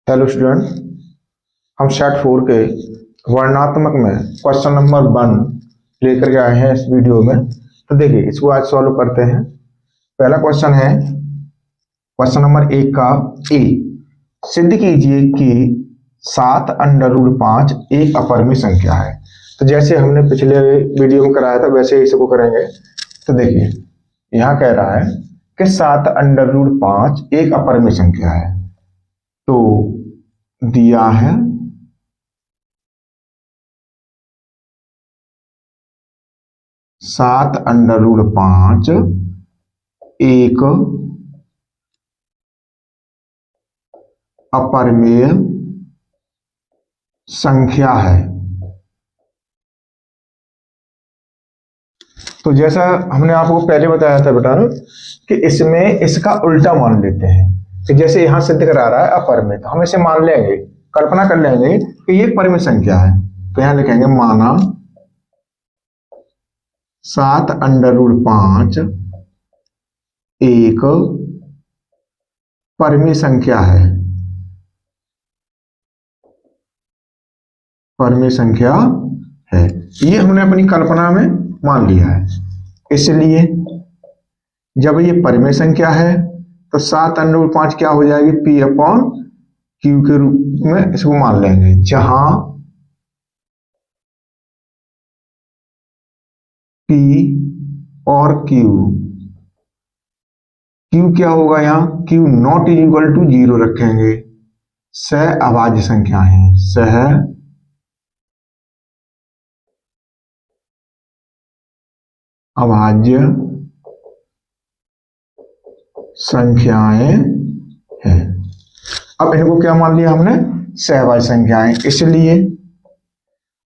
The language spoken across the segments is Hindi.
हेलो स्टूडेंट, हम सेट 4 के वर्णात्मक में क्वेश्चन नंबर 1 लेकर के आए हैं इस वीडियो में। तो देखिए, इसको आज सॉल्व करते हैं। पहला क्वेश्चन है क्वेश्चन नंबर 1 का ए। सिद्ध कीजिए कि 7√5 एक अपरिमेय संख्या है। तो जैसे हमने पिछले वीडियो में कराया था वैसे ही इसको करेंगे। तो देखिए, यहाँ कह रहा है कि 7√5 एक अपरिमेय संख्या है। तो दिया है 7√5 एक अपरिमेय संख्या है। तो जैसा हमने आपको पहले बताया था बेटा कि इसमें इसका उल्टा मान लेते हैं कि जैसे यहां सिद्ध करा रहा है अपरिमेय, तो हम इसे मान लेंगे, कल्पना कर लेंगे कि ये एक परिमेय संख्या है। तो यहां लिखेंगे माना 7√5 एक परिमेय संख्या है। परिमेय संख्या है, ये हमने अपनी कल्पना में मान लिया है। इसलिए जब ये परिमेय संख्या है तो 7√5 क्या हो जाएगी, P अपॉन Q के रूप में इसको मान लेंगे, जहां P और Q क्या होगा, यहां Q not is equal to 0 रखेंगे। सह अभाज्य संख्या है, सह अभाज्य संख्याएं हैं। अब इनको क्या मान लिया हमने, सहभाज्य संख्याएं। इसलिए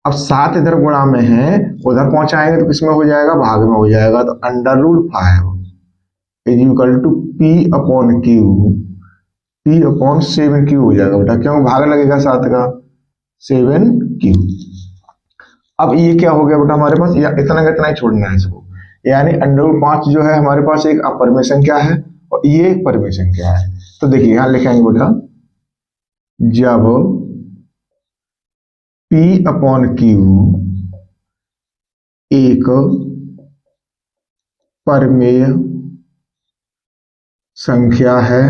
अब 7 इधर गुणा में है, उधर पहुंचाएंगे तो किसमें हो जाएगा, भाग में हो जाएगा। तो √5 is equal to P upon Q, P upon 7Q हो जाएगा बेटा, क्यों भाग लगेगा 7 का, 7Q। अब ये क्या हो गया बेटा हमारे पास, या इतना का इतना ही छोड़ना है इसको, यानी √5 जो है हमारे पास एक अपरिमेय संख्या है और ये एक परिमेय संख्या है। तो देखिए यहां लिखेंगे बेटा, जब P अपॉन Q एक परिमेय संख्या है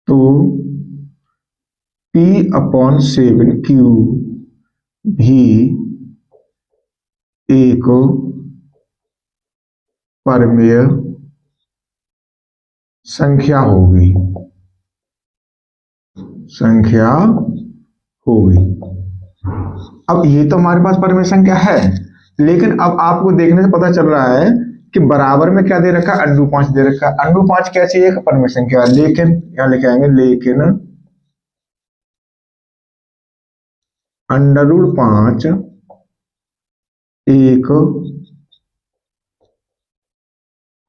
तो P अपॉन 7Q भी एक परिमेय संख्या होगी, अब ये तो हमारे पास परिमेय संख्या है, लेकिन अब आपको देखने से पता चल रहा है कि बराबर में क्या दे रखा है, √5 दे रखा है। √5 कैसी एक परिमेय संख्या है, लेकिन यहां लिखाएंगे लेकिन √5 एक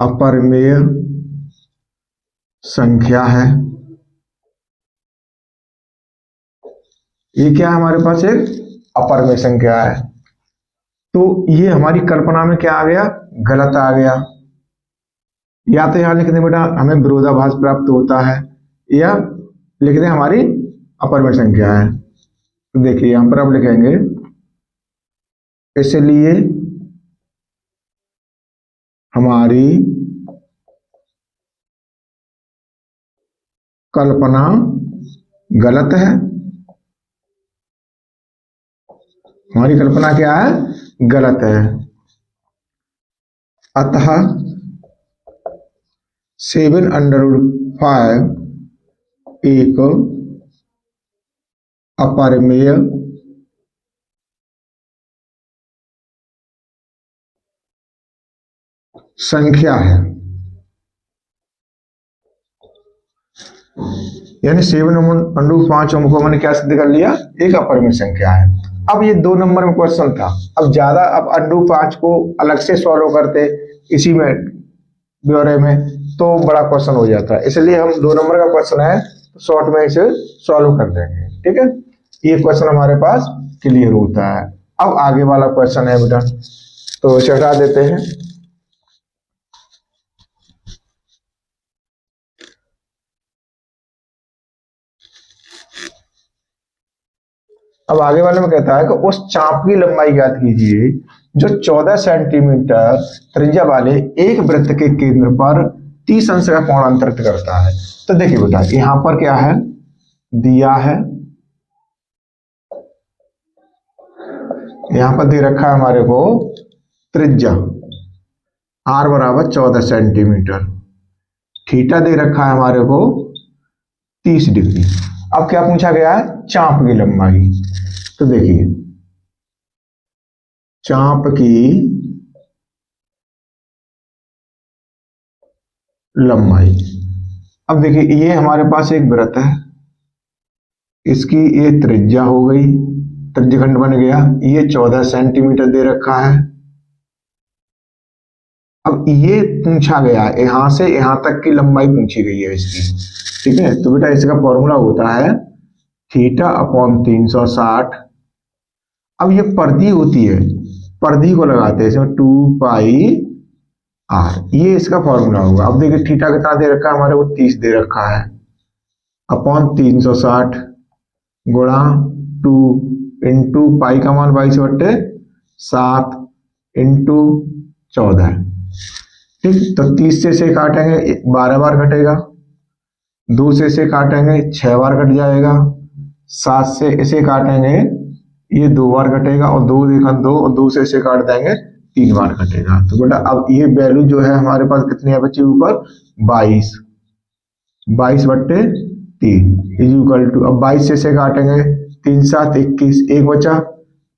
अपरिमेय संख्या है। ये क्या है, हमारे पास एक अपरिमेय संख्या है। तो ये हमारी कल्पना में क्या आ गया, गलत आ गया। या तो यहां लिख दें बेटा हमें विरोधाभास प्राप्त होता है, या लिख दें हमारी अपरिमेय संख्या है। तो देखिए यहां पर अब लिखेंगे, इसलिए हमारी कल्पना गलत है। हमारी कल्पना क्या है, गलत है। अतः 7√5 एक अपरिमेय संख्या है। यानी 7√5 को मैंने क्या सिद्ध कर लिया, एक अपरिमेय संख्या है। अब ये 2 नंबर में क्वेश्चन था, अब ज्यादा अब √5 को अलग से सॉल्व करते इसी में ब्यौरे में तो बड़ा क्वेश्चन हो जाता है, इसलिए हम 2 नंबर का क्वेश्चन है शॉर्ट में इसे सॉल्व कर देंगे। ठीक है, ये क्वेश्चन हमारे पास क्लियर होता है। अब आगे वाला क्वेश्चन है बेटा, तो इसे हटा देते हैं। अब आगे वाले में कहता है कि उस चाप की लंबाई ज्ञात कीजिए जो 14 सेंटीमीटर त्रिज्या वाले एक वृत्त के केंद्र पर 30 अंश का कोण अंतरित करता है। तो देखिए बेटा यहां पर क्या है दिया है, यहां पर दे रखा है हमारे को त्रिज्या r बराबर 14 सेंटीमीटर, थीटा दे रखा है हमारे को 30 डिग्री। अब क्या पूछा गया है चाप की लंबाई। तो देखिए चाप की लंबाई, अब देखिए ये हमारे पास एक वृत्त है, इसकी ये त्रिज्या हो गई, त्रिज्यखंड बन गया, ये 14 सेंटीमीटर दे रखा है। अब ये पूछा गया यहां से यहां तक की लंबाई पूछी गई है इसकी, ठीक है। तो बेटा इसका फॉर्मूला होता है थीटा अपॉन 360। अब ये परिधि होती है, परिधि को लगाते हैं इसमें 2 पाई r, ये इसका फॉर्मूला होगा। अब देखिए थीटा कितना दे रखा है हमारे को 30 दे रखा है, अपॉन 360 गुणा 2 इंटू पाई का मान 22/7 इंटू 14, ठीक। तो 30 से काटेंगे 12 बार कटेगा, 2 से काटेंगे 6 बार कट जाएगा, 7 से इसे काटेंगे ये 2 बार कटेगा, और 2 देखा 2 और 2 से काट देंगे 3 बार कटेगा। तो बेटा अब ये वैल्यू जो है हमारे पास कितनी है बच्चे ऊपर 22/3 इज इक्वल टू, अब 22 से काटेंगे 3 7 21, एक बचा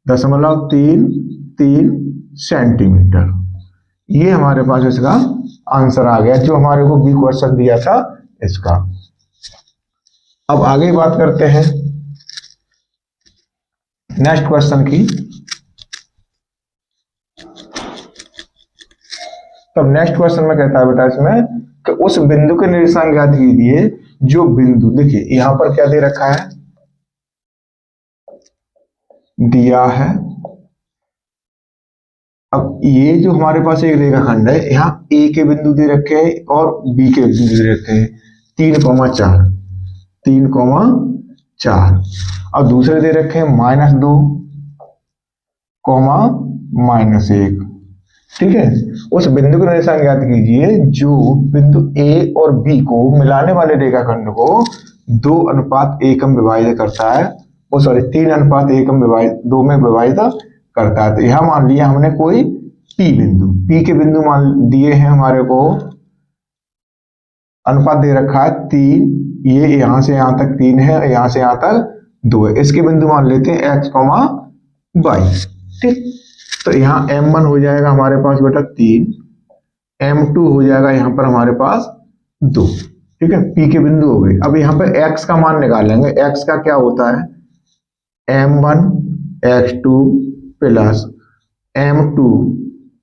0.33 सेंटीमीटर। ये हमारे पास इसका आंसर आ गया जो हमारे को बी क्वेश्चन दिया था इसका। अब आगे बात करते हैं नेक्स्ट क्वेश्चन की। तब नेक्स्ट क्वेश्चन में कहता है बेटा इसमें कि उस बिंदु के निर्देशांक ज्ञात कीजिए जो बिंदु, देखिए यहां पर क्या दे रखा है दिया है। अब ये जो हमारे पास एक रेखाखंड है, यहाँ ए के बिंदु दे रखे हैं और बी के बिंदु दे रखे हैं 3,4 3,4, और दूसरे दे रखे हैं -2, -1, ठीक है। उस बिंदु के निर्देशांक ज्ञात कीजिए जो बिंदु ए और बी को मिलाने वाले रेखाखंड को 2:1 में विभाजित करता है, वो सॉरी 3:2 में विभाजित करता है। तो यहां मान लिया हमने कोई पी के बिंदु मान दिए हैं हमारे को, अनुपात दे रखा है 3, ये यहां से यहां तक 3 है, यहां से यहां तक 2 है। इसके बिंदु मान लेते हैं x, y, ठीक। तो यहाँ m1 हो जाएगा हमारे पास बेटा 3, m2 हो जाएगा यहाँ पर हमारे पास 2, ठीक है। p के बिंदु हो गए। अब यहाँ पर x का मान निकालेंगे, x का क्या होता है m1 x2 plus m2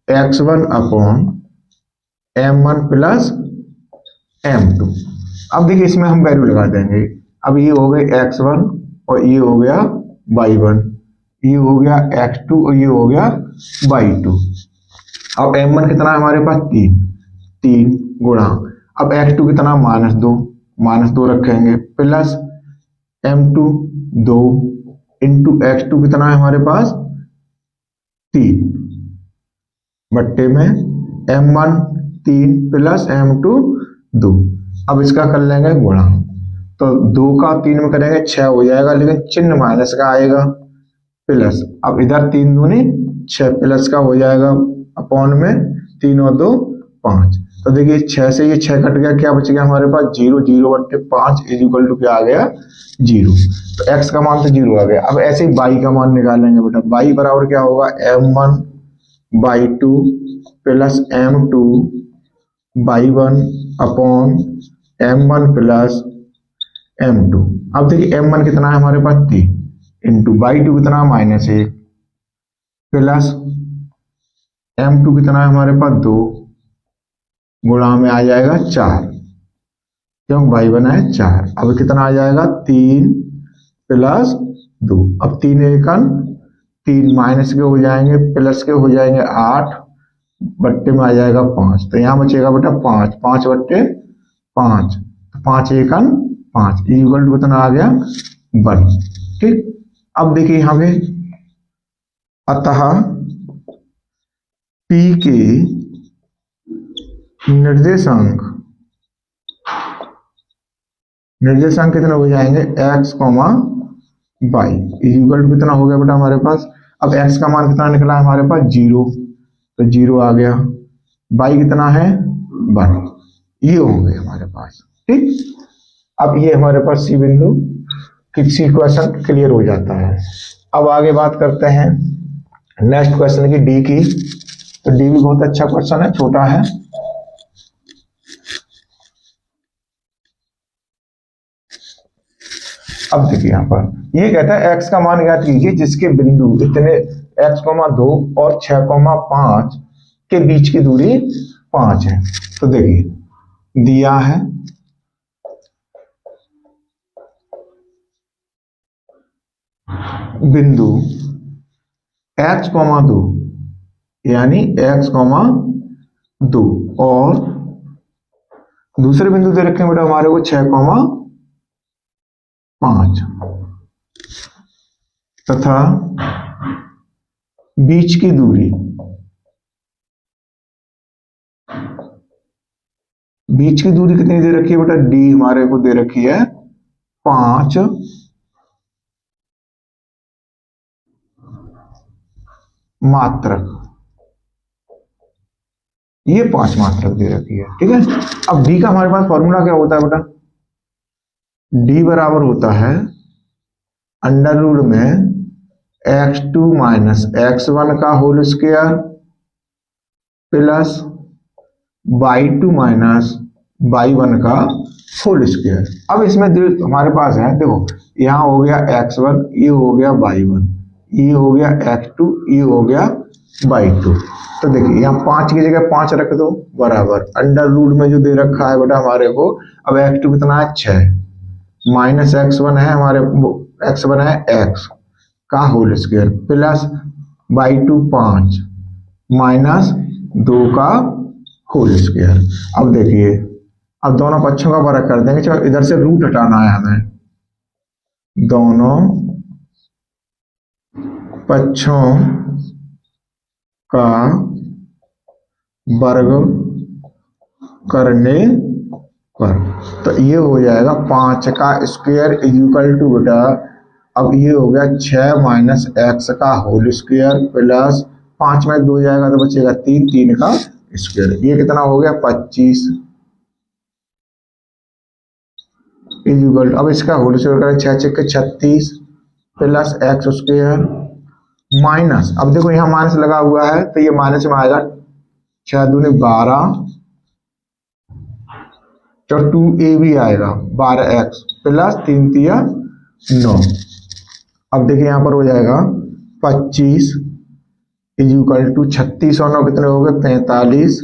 x1 upon m1 plus m2। अब देखिए इसमें हम वैल्यू लगा देंगे। अब ये हो गए x1 और ये हो गया y1, ये हो गया x2 और ये हो गया y2। अब m1 कितना है हमारे पास 3 गुणा, अब x2 कितना -2 रखेंगे, प्लस m2 2 इंटू x2 कितना है हमारे पास 3 बट्टे में m1 3 प्लस m2 2। अब इसका कर लेंगे गुणा, तो 2 का 3 में करेंगे 6 हो जाएगा, लेकिन चिन्ह माइनस का आएगा, प्लस अब इधर 3 दूनी 6 प्लस का हो जाएगा अपॉन में 3 और 2 5। तो देखिए 6 से ये 6 कट गया, क्या बच गया हमारे पास 0/5 इज इक्वल टू क्या आ गया 0। तो x का मान तो 0 आ गया। अब ऐसे ही y का मान निकालेंगे बेटा, y बराबर क्या होगा m1/2 plus m2 y1 upon m1 plus m2। अब देखिए m1 कितना है हमारे पास 3 इंटू y2 कितना -1 प्लस m2 कितना है हमारे पास 2 गुणा में आ जाएगा 4, क्यों y1 है 4। अब कितना आ जाएगा 3 प्लस 2, अब 3 एकन 3 माइनस के हो जाएंगे प्लस के हो जाएंगे 8 बट्टे में आ जाएगा 5। तो यहाँ बचेगा बेटा 5 बट्टे 5 एकन 5 इक्वल टू कितना आ गया 1, ठीक। अब देखिए यहां पे अतः P के निर्देशांक कितने हो जाएंगे, x, y इक्वल टू कितना हो गया बेटा हमारे पास। अब x का मान कितना निकला है हमारे पास 0, तो 0 आ गया। y कितना है 1, ये होंगे हमारे पास। ठीक, अब ये हमारे पास सी बिंदु सी क्वेश्चन क्लियर हो जाता है। अब आगे बात करते हैं नेक्स्ट क्वेश्चन की, डी की। तो डी भी बहुत अच्छा क्वेश्चन है, छोटा है। अब देखिए यहां पर ये कहता है x का मान ज्ञात कीजिए जिसके बिंदु इतने x, 2 और 6, 5 के बीच की दूरी 5 है। तो देखिए दिया है बिंदु x, 2 यानी x, 2 और दूसरे बिंदु दे रखे हैं बेटा हमारे को 6, 5 तथा बीच की दूरी कितनी दे रखी है बेटा, d हमारे को दे रखी है 5 मात्रक, ये 5 मात्रक दे रखी है। ठीक है, अब d का हमारे पास फॉर्मूला क्या होता है बेटा, d बराबर होता है अंडर रूट में x2 माइनस x1 का whole square plus y2 minus y1 का होल स्क्वायर। अब इसमें हमारे पास है, देखो यहाँ हो गया x1, ये हो गया y1, ये हो गया x2, ये हो गया y2। तो देखिए यहाँ 5 की जगह 5 रख दो बराबर अंडर रूट में जो दे रखा है बेटा हमारे को। अब x2 कितना है 6 माइनस x1 है हमारे, x1 है x का whole square plus y2 5 minus 2 का होल स्क्वायर। अब देखिए अब दोनों पक्षों का फर्क कर देंगे, चलो इधर से रूट हटाना है हमें, दोनों पक्षों का वर्ग करने पर, तो ये हो जाएगा 5 का स्क्वायर इक्वल टू बेटा, अब ये हो गया 6 माइनस एक्स का होल स्क्वायर प्लस 5 में 2 जाएगा तो बचेगा 3, 3 का स्क्वायर, ये कितना हो गया 25 इक्वल। अब इसका होल स्क्वायर करें 6 6 के 36 प्लस एक्स स्क्वायर माइनस, अब देखो यहाँ माइनस लगा हुआ है तो ये माइनस में आएगा 6 दूनी 12, तो 2a भी आएगा 12x प्लस 3 तिया 9। अब देखिए यहाँ पर हो जाएगा 25 इक्वल टू 36 और 9 कितने हो गए 45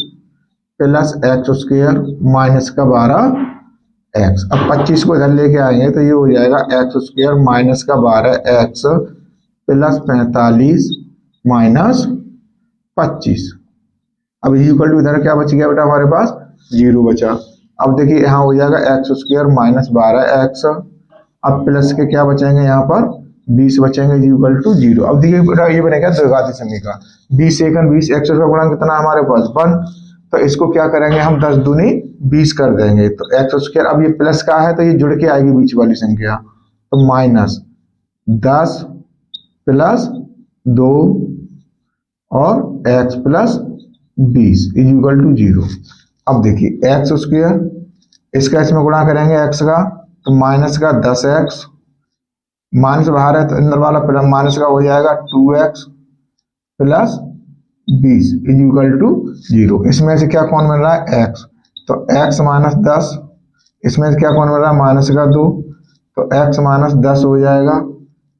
प्लस एक्स स्क्वायर माइनस का 12x। अब 25 को इधर लेके आएंगे तो ये हो जाएगा एक्स स्क्वायर माइनस का 12x प्लस 45 माइनस 25। अब इक्वल टू इधर क्या बच गया बेटा हमारे पास 0 बचा। अब देखिए यहाँ हो जाएगा एक्स स्क्वायर माइनस 12x, अब प्लस के क्या बचेंगे यहाँ पर 20 बचेंगे इक्वल टू 0। अब देखिए बेटा ये बनेगा द्विघाती समीकरण, 20 सेकंड 20 एक्स का गुणांक कितना हमारे पास 1, तो इसको क्या करेंगे हम 10 दूनी 20 कर देंगे, तो एक्स स्क्वायर, अब ये प्लस का है तो ये जुड़ के आएगी बीच वाली संख्या, तो माइनस 10 प्लस 2 और x प्लस 20 इक्वल टू 0। अब देखिए एक्स स्क्वायर इसका इसमें गुणा करेंगे x का, तो माइनस का 10x, माइनस बाहर है तो अंदर वाला प्लस माइनस का हो जाएगा 2x प्लस 20 इक्वल टू 0। इसमें से क्या कौन मिल रहा है x, तो x माइनस 10, इसमें से क्या कौन मिल रहा है माइनस का 2, तो x माइनस 10 हो जाएगा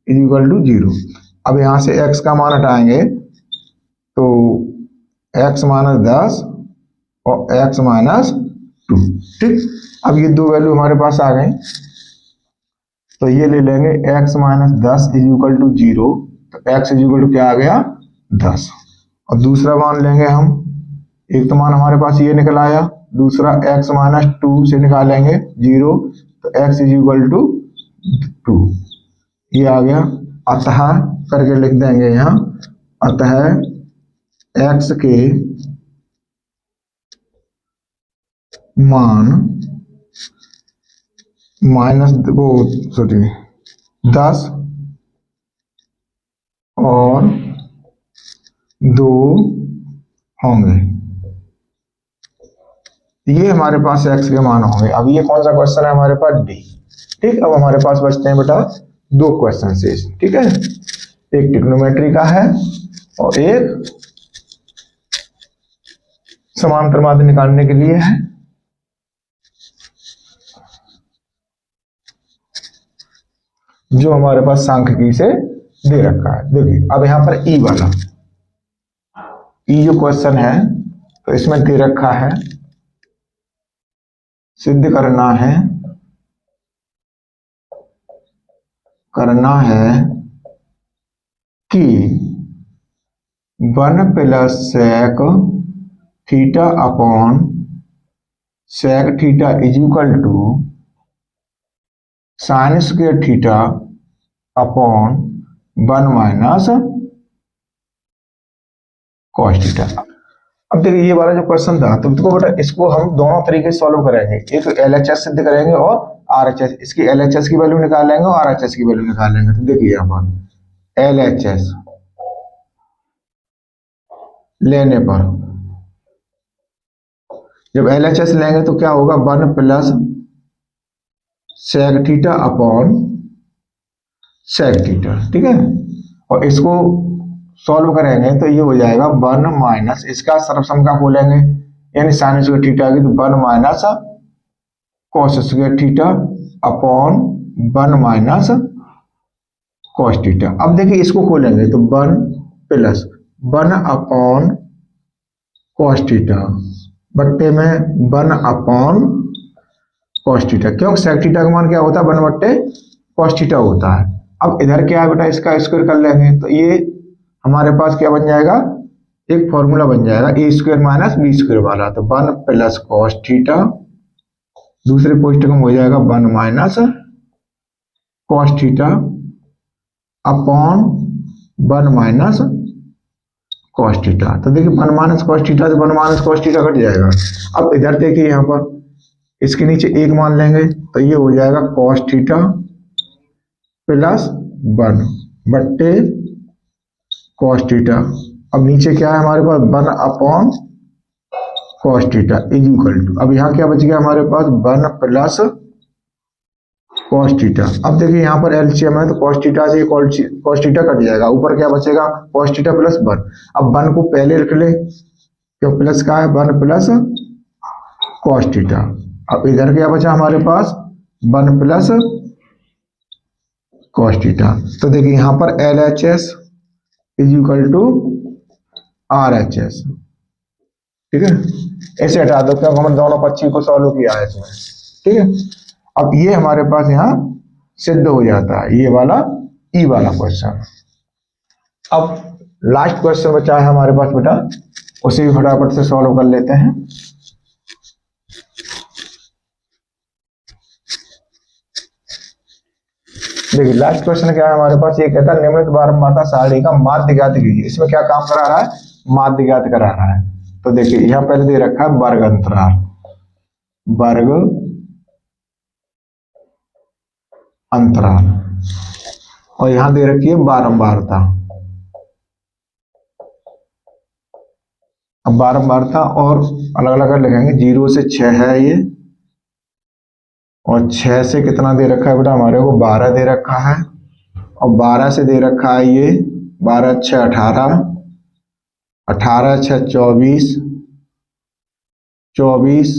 इक्वल टू 0। अब यहाँ से x का मान हटाएंगे तो x माइनस 10 और x माइनस 2। ठीक, अब ये दो वैल्यू हमारे पास आ गए, तो ये ले लेंगे x माइनस 10 इक्वल टू 0, तो x इक्वल टू क्या आ गया 10, और दूसरा मान लेंगे हम, एक तो मान हमारे पास ये निकल आया, दूसरा x माइनस 2 से निकालेंगे 0, तो x इक्वल टू 2 ये आ गया। अतः करके लिख देंगे यहाँ, अतः x के मान -10 और 2 होंगे। ये हमारे पास x के मान होंगे। अब ये कौन सा क्वेश्चन है हमारे पास? डी। ठीक, अब हमारे पास बचते हैं बेटा 2 क्वेश्चन से। ठीक है, एक ट्रिग्नोमेट्री का है और एक समांतर माध्य निकालने के लिए है। जो हमारे पास सांख्यिकी से दे रखा है। देखिए अब यहां पर ई वाला, ई जो क्वेश्चन है तो इसमें दे रखा है, सिद्ध करना है कि 1 + sec theta upon sec theta = sin square theta upon 1 - cos theta. अब देखिए ये वाला जो क्वेश्चन था, तो देखो बेटा इसको हम दोनों तरीके से सॉल्व करेंगे। एक तो LHS सिद्ध करेंगे और RHS, इसकी LHS की वैल्यू निकालेंगे और RHS की वैल्यू निकालेंगे। तो देखिए यहाँ पर LHS लेने पर, जब LHS लेंगे तो क्या होगा? 1 + sec theta upon sec theta. ठीक है, और इसको सॉल्व करेंगे तो ये हो जाएगा 1 - इसका सर्वसम का खोलेंगे यानी sin स्क्वायर थीटा की, तो 1 - cos square theta upon 1 - cos theta. अब देखिए इसको खोलेंगे तो 1 + 1 अपॉन cos थीटा बट्टे में 1 अपॉन cos थीटा, क्योंकि sec थीटा का मान क्या होता है? 1/cos थीटा होता है। अब इधर क्या है बेटा? इसका स्क्वायर कर लेंगे तो ये हमारे पास क्या बन जाएगा? एक फॉर्मूला बन जाएगा a² - b² वाला। तो 1 + cos थीटा, दूसरे कोष्टक में हो जाएगा 1 - cos theta upon 1 - cos theta. तो देखिए 1 - cos थीटा से 1 - cos थीटा कट जाएगा। अब इधर देखिए यहाँ पर इसके नीचे एक मान लेंगे तो ये हो जाएगा cos थीटा + 1 बट्टे cos थीटा। अब नीचे क्या है हमारे पास? 1 अपॉन cos थीटा = अब यहाँ क्या बच गया हमारे पास? 1 + cos थीटा। अब देखिए यहाँ पर एलसीएम है तो cos थीटा से cos थीटा कट जाएगा, ऊपर क्या बचेगा? cos theta + 1। अब 1 को पहले रख ले क्यों प्लस का है? 1 + cos थीटा। अब इधर क्या बचा हमारे पास? 1 + cos थीटा। तो देखिए यहाँ पर LHS = RHS। ठीक है, ऐसे हटा दो क्योंकि हमने दोनों पक्षी को सॉल्व किया है इसमें। ठीक है, अब ये हमारे पास यहाँ सिद्ध हो जाता है, ये वाला ई वाला क्वेश्चन। अब लास्ट क्वेश्चन बचा है हमारे पास बेटा, उसे भी फटाफट से सॉल्व कर लेते हैं। देखिए लास्ट क्वेश्चन क्या है हमारे पास? ये कहता है निम्नलिखित बारंबारता सारणी का माध्य ज्ञात कीजिए। इसमें क्या काम करा रहा है? माध्य ज्ञात करा रहा है। तो देखिए यहाँ पहले दे रखा है वर्ग अंतराल, वर्ग अंतराल, और यहां दे रखी है बारंबारता। अब बारंबारता और अलग अलग लिखेंगे। 0 से 6 है ये, और 6 से कितना दे रखा है बेटा हमारे को? 12 दे रखा है, और 12 से दे रखा है ये 12 × 6 18, 18 × 6 24, 24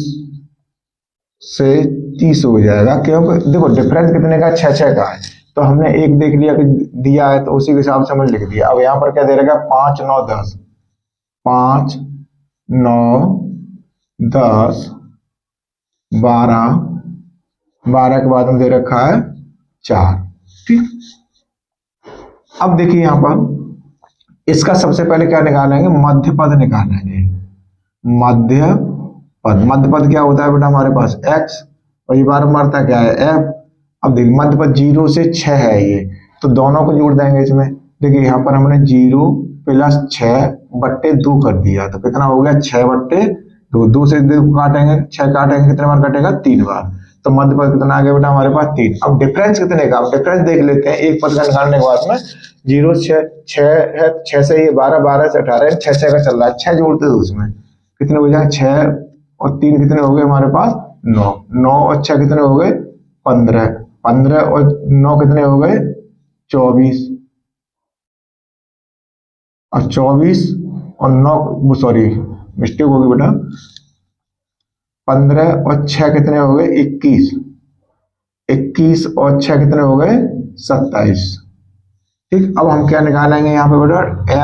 से 30 हो जाएगा। क्योंकि देखो डिफरेंस कितने का? 6 का है, तो हमने एक देख लिया कि दिया है तो उसी के हिसाब से हमने लिख दिया। अब यहाँ पर क्या दे रखा है? 5 9 10, 5 9 10 12, 12 के बाद में दे रखा है 4। ठीक, अब देखिए यहाँ पर इसका सबसे पहले क्या निकालेंगे? मध्य पद निकालेंगे। मध्य पद, मध्य पद क्या होता है बेटा हमारे पास? x, और ये बारंबारता क्या है? f। अब देखिए मध्य पद 0 से 6 है ये, तो दोनों को जोड़ देंगे इसमें। देखिए यहाँ पर हमने 0 + 6/2 कर दिया, तो कितना हो गया 6/2। 2 से 2 काटेंगे, 6 काटेंगे, कितने बार कटेगा 3 बार। तो मध्य पद कितना आ गया बेटा हमारे पास 3। अब डिफरेंस कितने का, अब डिफरेंस देख लेते हैं एक पद का निकालने के बाद में। 0 6 है, 6 से ये 12, 12 से 18, 6 का चल रहा है, 6 जोड़ते हैं उसमें कितने हो जाए 6 और 3 कितने हो गए हमारे पास 9, 9 और 6 कितने हो गए 15, 15 और 9 कितने हो गए 24, और 24 और 9 सॉरी मिस्टेक हो गई बेटा, 15 और 6 कितने हो गए 21, 21 और 6 कितने हो गए 27। ठीक, अब हम क्या निकालेंगे यहाँ पे बेटा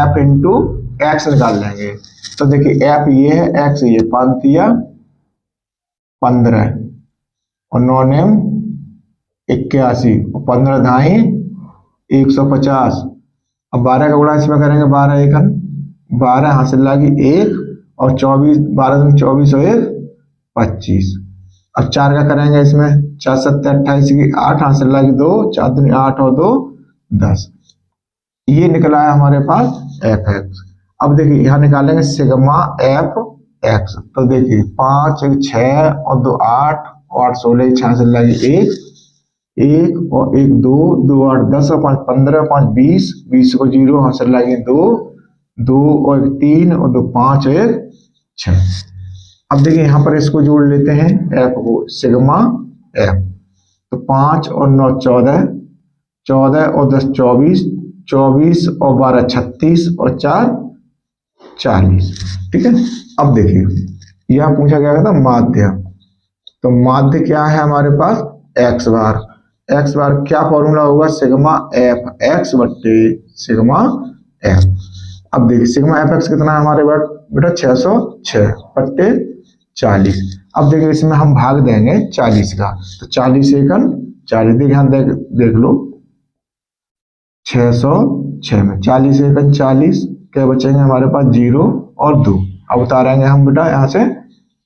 f इंटू एक्स निकाल लेंगे। तो देखिए f ये है, x ये 5 दिया 15 और 9 नेम 81 और 15 धाई 150। अब 12 का गुणा इसमें करेंगे, 12 एकन 12 हासिल लागी 1 और 24, 12 दूनी 24 और 1 25। अब 4 का करेंगे इसमें, 4 7 28 की 8 हासिल लागी 2, 4 दूनी 8 और 2 10। ये निकला है हमारे पास एफ एक्स। अब देखिए यहाँ निकालेंगे सिग्मा एफ एक्स। तो देखिए 5 1 6 और 2 8 और 8 16 6 से लगी 1 1 और 1 2 2 8 10 और 5 15 5 20 20 को 0 हासिल लगी 2 2 और 1 3 और 2 5 और 1 6। अब देखिए यहाँ पर इसको जोड़ लेते हैं एफ को, सिग्मा एफ। तो 5 और 9 14, 14 और 10 24, 24 और 12 36 और 4 40। ठीक है, अब देखिए यह पूछा गया था माध्य। तो माध्य क्या है हमारे पास x बार। x बार क्या फॉर्मूला होगा सिग्मा एफ एक्स बट्टे सिग्मा एफ। अब देखिए सिग्मा एफ एक्स कितना है हमारे बेटा 606 बट्टे 40। अब देखिए इसमें हम भाग देंगे 40 का, तो 40 एकन 40, देखिए यहाँ देख लो 606 में 40 एकन 40, क्या बचेंगे हमारे पास 0 और 2। अब उतारेंगे हम बेटा यहाँ से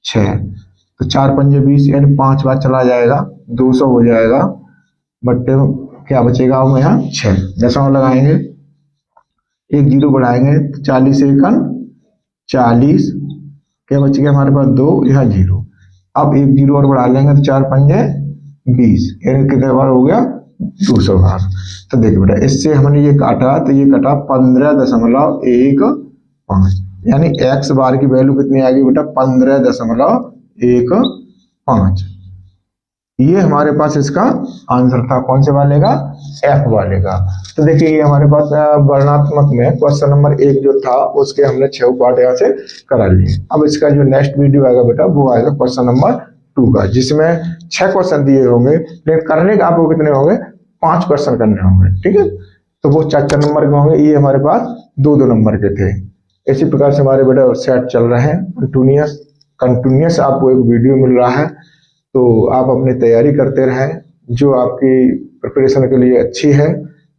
6, तो 4 पंजे 20 यानी 5 बार चला जाएगा 200 हो जाएगा, बट्टे क्या बचेगा हम यहाँ 6 दशमलव लगाएंगे, एक 0 बढ़ाएंगे तो 40 एकन 40, क्या बच गया हमारे पास 2 यहाँ 0। अब एक 0 और बढ़ा लेंगे तो 4 पंजे 20 यानी कितने बार हो गया 200 बार। तो देखिए बेटा इससे हमने ये काटा, तो ये कटा 15.15, यानी x बार की वैल्यू कितनी आ गई बेटा 15.15। ये हमारे पास इसका आंसर था, कौन से वाले का f वाले का। तो देखिए ये हमारे पास वर्णनात्मक में क्वेश्चन नंबर 1 जो था उसके हमने 6 पार्ट यहाँ से करा लिए। अब इसका जो नेक्स्ट वीडियो आएगा बेटा वो आएगा क्वेश्चन नंबर 2 का, जिसमें 6 क्वेश्चन दिए होंगे, लेकिन करने का आपको कितने होंगे 5 क्वेश्चन करने होंगे। ठीक है, तो वो 4 नंबर के होंगे, ये हमारे पास 2 नंबर के थे। इसी प्रकार से हमारे बेटा सेट चल रहे हैं, कंटिन्यूस आपको एक वीडियो मिल रहा है, तो आप अपनी तैयारी करते रहें जो आपकी प्रिपरेशन के लिए अच्छी है,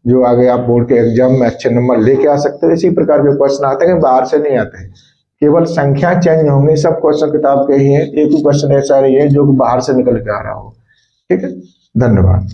जो आगे आप बोर्ड के एग्जाम में अच्छे नंबर लेके आ सकते हैं। इसी प्रकार के क्वेश्चन आते हैं, बाहर से नहीं आते हैं, केवल संख्या चेंज होंगे, सब क्वेश्चन किताब के ही हैं, एक ही क्वेश्चन ऐसा नहीं है जो बाहर से निकल के आ रहा हो। ठीक है, धन्यवाद।